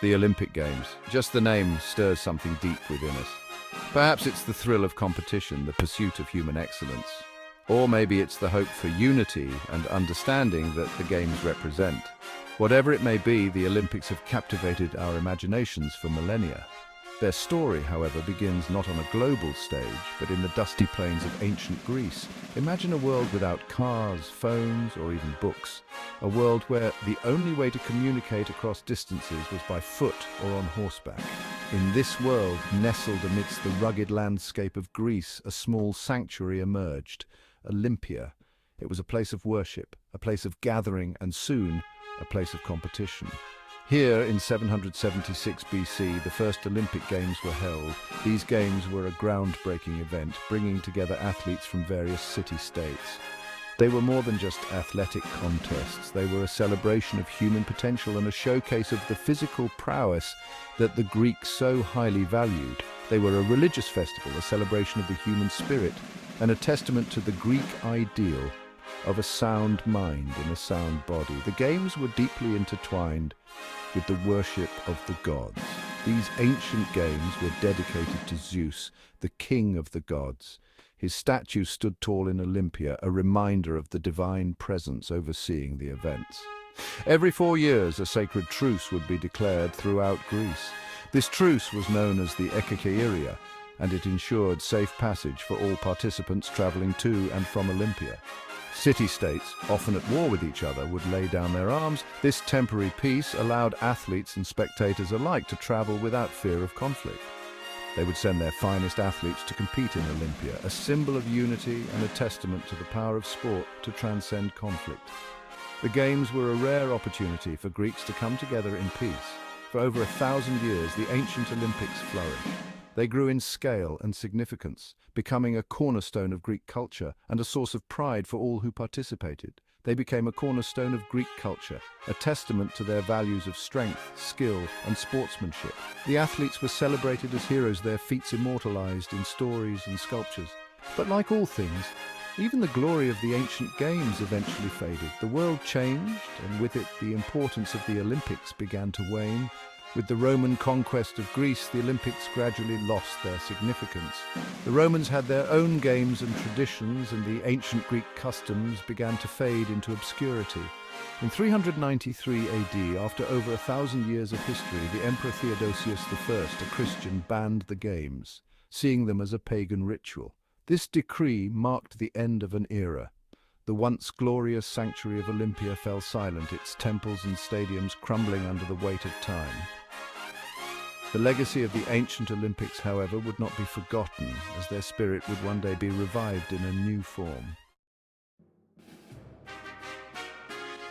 The Olympic Games. Just the name stirs something deep within us. Perhaps it's the thrill of competition, the pursuit of human excellence. Or maybe it's the hope for unity and understanding that the Games represent. Whatever it may be, the Olympics have captivated our imaginations for millennia. Their story, however, begins not on a global stage, but in the dusty plains of ancient Greece. Imagine a world without cars, phones, or even books. A world where the only way to communicate across distances was by foot or on horseback. In this world, nestled amidst the rugged landscape of Greece, a small sanctuary emerged, Olympia. It was a place of worship, a place of gathering, and soon, a place of competition. Here, in 776 BC, the first Olympic Games were held. These games were a groundbreaking event, bringing together athletes from various city-states. They were more than just athletic contests. They were a celebration of human potential and a showcase of the physical prowess that the Greeks so highly valued. They were a religious festival, a celebration of the human spirit, and a testament to the Greek ideal of a sound mind in a sound body. The games were deeply intertwined with the worship of the gods. These ancient games were dedicated to Zeus, the king of the gods. His statue stood tall in Olympia, a reminder of the divine presence overseeing the events. Every 4 years, a sacred truce would be declared throughout Greece. This truce was known as the Ekekeiria, and it ensured safe passage for all participants traveling to and from Olympia. City-states, often at war with each other, would lay down their arms. This temporary peace allowed athletes and spectators alike to travel without fear of conflict. They would send their finest athletes to compete in Olympia, a symbol of unity and a testament to the power of sport to transcend conflict. The Games were a rare opportunity for Greeks to come together in peace. For over 1,000 years, the ancient Olympics flourished. They grew in scale and significance, becoming a cornerstone of Greek culture and a source of pride for all who participated. They became a cornerstone of Greek culture, a testament to their values of strength, skill, and sportsmanship. The athletes were celebrated as heroes, their feats immortalized in stories and sculptures. But like all things, even the glory of the ancient games eventually faded. The world changed, and with it the importance of the Olympics began to wane. With the Roman conquest of Greece, the Olympics gradually lost their significance. The Romans had their own games and traditions, and the ancient Greek customs began to fade into obscurity. In 393 AD, after over 1,000 years of history, the Emperor Theodosius the First, a Christian, banned the games, seeing them as a pagan ritual. This decree marked the end of an era. The once glorious sanctuary of Olympia fell silent, its temples and stadiums crumbling under the weight of time. The legacy of the ancient Olympics, however, would not be forgotten, as their spirit would one day be revived in a new form.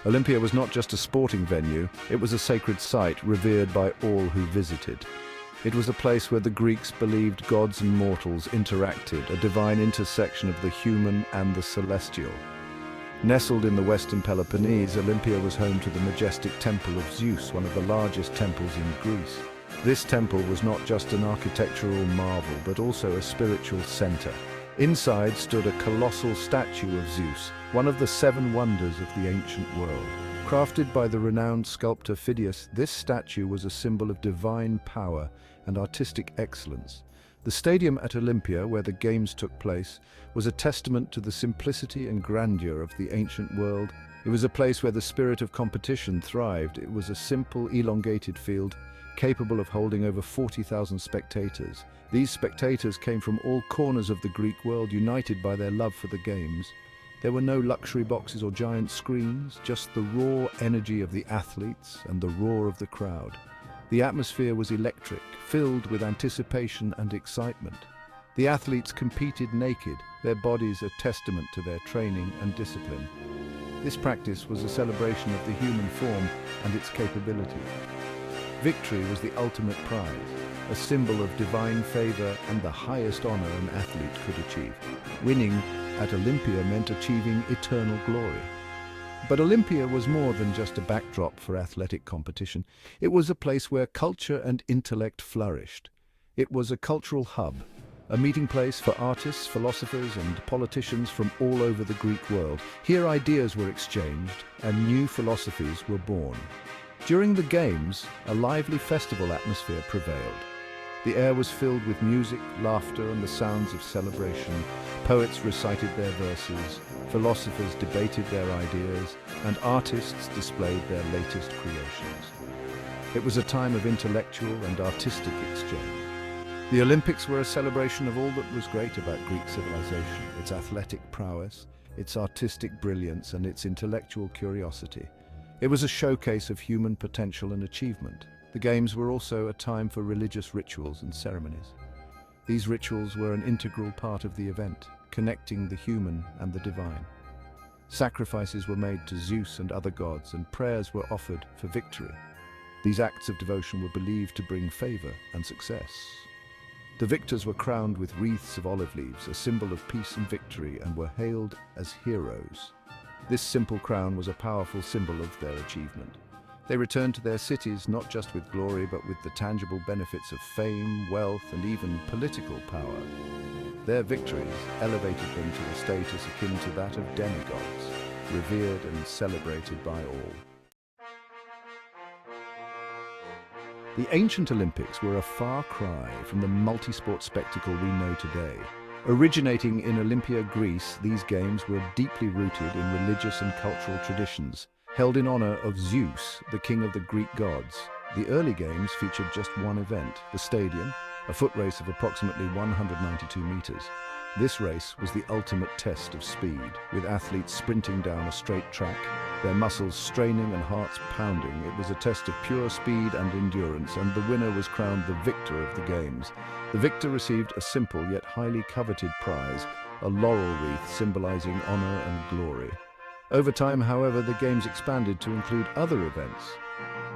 Olympia was not just a sporting venue, it was a sacred site revered by all who visited. It was a place where the Greeks believed gods and mortals interacted, a divine intersection of the human and the celestial. Nestled in the western Peloponnese, Olympia was home to the majestic Temple of Zeus, one of the largest temples in Greece. This temple was not just an architectural marvel, but also a spiritual center. Inside stood a colossal statue of Zeus, one of the 7 wonders of the ancient world. Crafted by the renowned sculptor Phidias, this statue was a symbol of divine power and artistic excellence. The stadium at Olympia, where the games took place, was a testament to the simplicity and grandeur of the ancient world. It was a place where the spirit of competition thrived. It was a simple, elongated field, capable of holding over 40,000 spectators. These spectators came from all corners of the Greek world, united by their love for the games. There were no luxury boxes or giant screens, just the raw energy of the athletes and the roar of the crowd. The atmosphere was electric, filled with anticipation and excitement. The athletes competed naked, their bodies a testament to their training and discipline. This practice was a celebration of the human form and its capability. Victory was the ultimate prize, a symbol of divine favor and the highest honor an athlete could achieve. Winning at Olympia meant achieving eternal glory. But Olympia was more than just a backdrop for athletic competition. It was a place where culture and intellect flourished. It was a cultural hub, a meeting place for artists, philosophers, and politicians from all over the Greek world. Here ideas were exchanged and new philosophies were born. During the Games, a lively festival atmosphere prevailed. The air was filled with music, laughter, and the sounds of celebration. Poets recited their verses, philosophers debated their ideas, and artists displayed their latest creations. It was a time of intellectual and artistic exchange. The Olympics were a celebration of all that was great about Greek civilization, its athletic prowess, its artistic brilliance, and its intellectual curiosity. It was a showcase of human potential and achievement. The Games were also a time for religious rituals and ceremonies. These rituals were an integral part of the event, connecting the human and the divine. Sacrifices were made to Zeus and other gods, and prayers were offered for victory. These acts of devotion were believed to bring favor and success. The victors were crowned with wreaths of olive leaves, a symbol of peace and victory, and were hailed as heroes. This simple crown was a powerful symbol of their achievement. They returned to their cities not just with glory, but with the tangible benefits of fame, wealth, and even political power. Their victories elevated them to a status akin to that of demigods, revered and celebrated by all. The ancient Olympics were a far cry from the multi-sport spectacle we know today. Originating in Olympia, Greece, these games were deeply rooted in religious and cultural traditions, held in honor of Zeus, the king of the Greek gods. The early games featured just one event, the stadium, a foot race of approximately 192 meters. This race was the ultimate test of speed, with athletes sprinting down a straight track, their muscles straining and hearts pounding. It was a test of pure speed and endurance, and the winner was crowned the victor of the Games. The victor received a simple yet highly coveted prize, a laurel wreath symbolizing honor and glory. Over time, however, the Games expanded to include other events,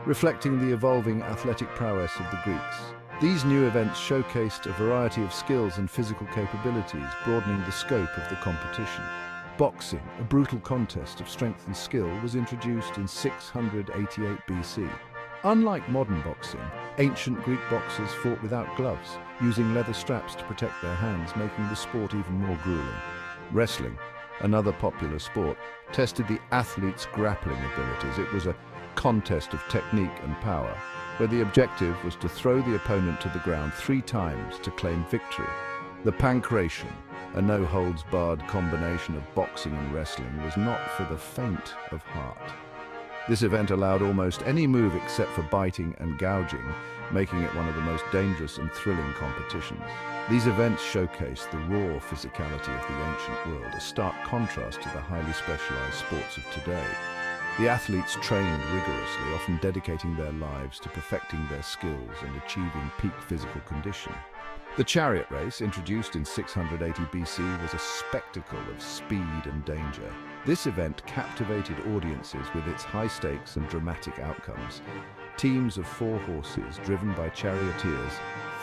reflecting the evolving athletic prowess of the Greeks. These new events showcased a variety of skills and physical capabilities, broadening the scope of the competition. Boxing, a brutal contest of strength and skill, was introduced in 688 BC. Unlike modern boxing, ancient Greek boxers fought without gloves, using leather straps to protect their hands, making the sport even more grueling. Wrestling, another popular sport, tested the athlete's grappling abilities. It was a contest of technique and power, where the objective was to throw the opponent to the ground 3 times to claim victory. The pankration, a no-holds-barred combination of boxing and wrestling, was not for the faint of heart. This event allowed almost any move except for biting and gouging, making it one of the most dangerous and thrilling competitions. These events showcased the raw physicality of the ancient world, a stark contrast to the highly specialized sports of today. The athletes trained rigorously, often dedicating their lives to perfecting their skills and achieving peak physical condition. The chariot race, introduced in 680 BC, was a spectacle of speed and danger. This event captivated audiences with its high stakes and dramatic outcomes. Teams of 4 horses, driven by charioteers,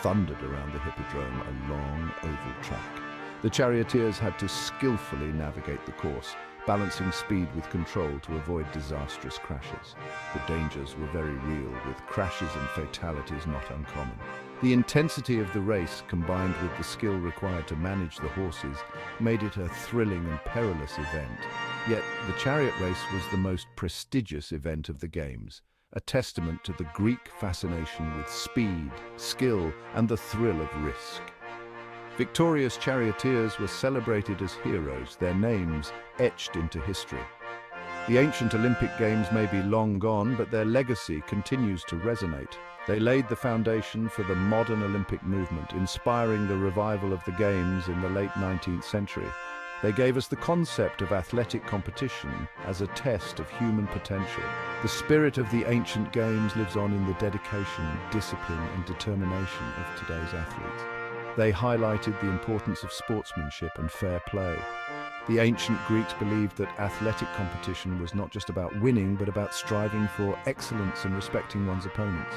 thundered around the hippodrome, a long oval track. The charioteers had to skillfully navigate the course, balancing speed with control to avoid disastrous crashes. The dangers were very real, with crashes and fatalities not uncommon. The intensity of the race, combined with the skill required to manage the horses, made it a thrilling and perilous event. Yet the chariot race was the most prestigious event of the Games, a testament to the Greek fascination with speed, skill, and the thrill of risk. Victorious charioteers were celebrated as heroes, their names etched into history. The ancient Olympic Games may be long gone, but their legacy continues to resonate. They laid the foundation for the modern Olympic movement, inspiring the revival of the Games in the late 19th century. They gave us the concept of athletic competition as a test of human potential. The spirit of the ancient Games lives on in the dedication, discipline, and determination of today's athletes. They highlighted the importance of sportsmanship and fair play. The ancient Greeks believed that athletic competition was not just about winning, but about striving for excellence and respecting one's opponents.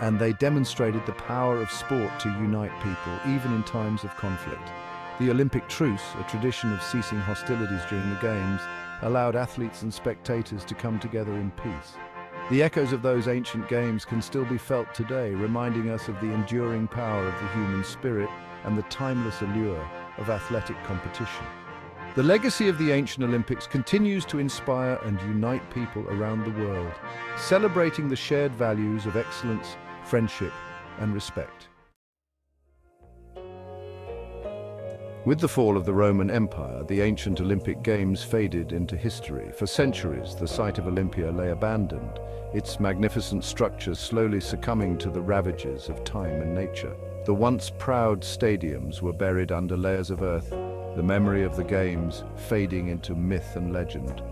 And they demonstrated the power of sport to unite people, even in times of conflict. The Olympic truce, a tradition of ceasing hostilities during the Games, allowed athletes and spectators to come together in peace. The echoes of those ancient Games can still be felt today, reminding us of the enduring power of the human spirit and the timeless allure of athletic competition. The legacy of the ancient Olympics continues to inspire and unite people around the world, celebrating the shared values of excellence, friendship, and respect. With the fall of the Roman Empire, the ancient Olympic Games faded into history. For centuries, the site of Olympia lay abandoned, its magnificent structures slowly succumbing to the ravages of time and nature. The once proud stadiums were buried under layers of earth, the memory of the Games fading into myth and legend.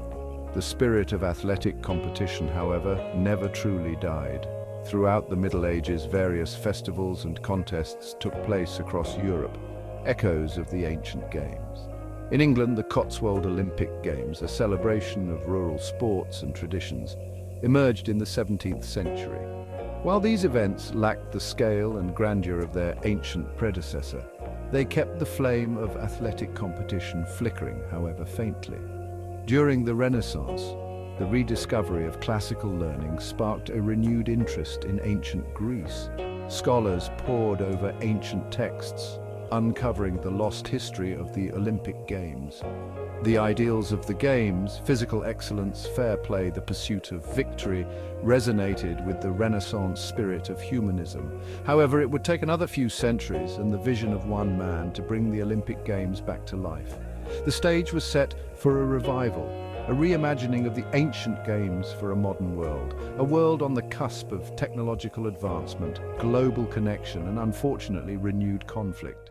The spirit of athletic competition, however, never truly died. Throughout the Middle Ages, various festivals and contests took place across Europe, echoes of the ancient games. In England, the Cotswold Olympic Games, a celebration of rural sports and traditions, emerged in the 17th century. While these events lacked the scale and grandeur of their ancient predecessor, they kept the flame of athletic competition flickering, however faintly. During the Renaissance, the rediscovery of classical learning sparked a renewed interest in ancient Greece. Scholars pored over ancient texts, uncovering the lost history of the Olympic Games. The ideals of the Games, physical excellence, fair play, the pursuit of victory, resonated with the Renaissance spirit of humanism. However, it would take another few centuries and the vision of one man to bring the Olympic Games back to life. The stage was set for a revival, a reimagining of the ancient games for a modern world, a world on the cusp of technological advancement, global connection, and unfortunately renewed conflict.